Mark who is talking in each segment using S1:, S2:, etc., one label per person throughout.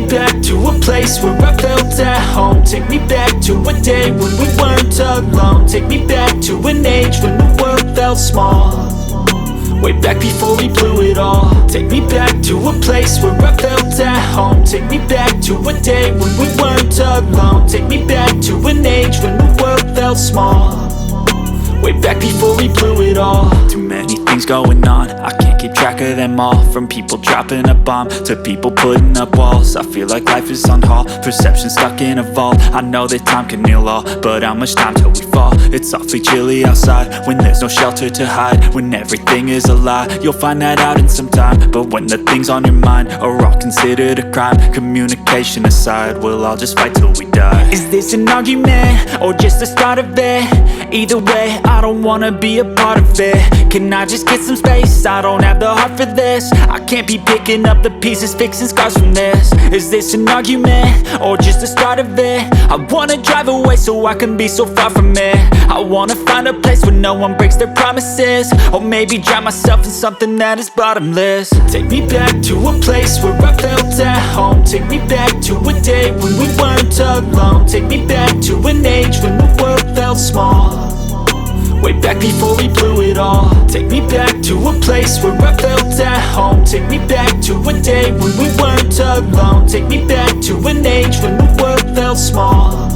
S1: back to a place where I felt at home. Take me back to a day when we weren't alone. Take me back to an age when the world felt small, way back before we blew it all. Take me back to a place where I felt at home. Take me back to a day when we weren't alone. Take me back to an age when the world felt small, way back before we blew it all. Too many things going on, I can't keep track of them all. From people dropping a bomb to people putting up walls. I feel like life is on hold, perception stuck in a vault. I know that time can heal all, but how much time till we fall? It's awfully chilly outside when there's no shelter to hide. When everything is a lie, you'll find that out in some time. But when the things on your mind are all considered a crime, communication aside, we'll all just fight till we die. Is this an argument or just the start of it? Either way, I don't wanna be a part of it. Can I just get some space? I don't have the heart for this. I can't be picking up the pieces, fixing scars from this. Is this an argument or just the start of it? I wanna drive away so I can be so far from it. I wanna find a place where no one breaks their promises, or maybe drown myself in something that is bottomless. Take me back to a place where I felt at home. Take me back to a day when we weren't alone. Take me back to an age when the world felt small, way back before we blew it all. Take me back to a place where I felt at home. Take me back to a day when we weren't alone. Take me back to an age when the world felt small,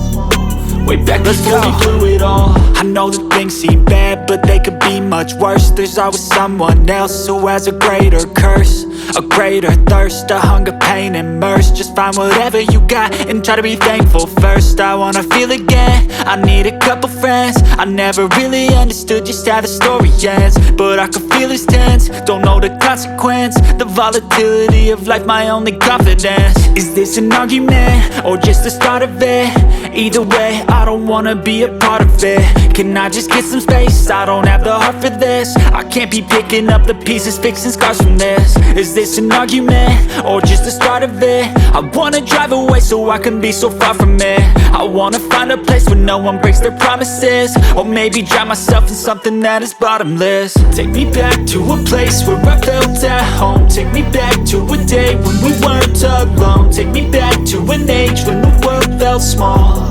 S1: way back before we blew it all. I know that things seem bad, but they could be much worse. There's always someone else who has a greater curse, a greater thirst, a hunger, pain, and mercy. Just find whatever you got and try to be thankful first. I wanna feel again, I need a couple friends. I never really understood just how the story ends, but I can feel it's tense, don't know the consequence. The volatility of life, my only confidence. Is this an argument or just the start of it? Either way, I don't wanna be a part of it. Can I just get some space? I don't have the heart for this. I can't be picking up the pieces, fixing scars from this. Is this an argument or just the start of it? I wanna drive away so I can be so far from it. I wanna find a place where no one breaks their promises, or maybe drown myself in something that is bottomless. Take me back to a place where I felt at home. Take me back to a day when we weren't alone. Take me back to an age when the world felt small,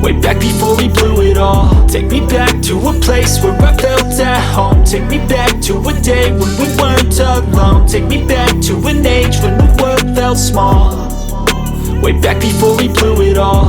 S1: way back before we blew it all. Take me back to a place where I felt at home. Take me back to a day when we weren't alone. Take me back to an age when the world felt small, way back before we blew it all.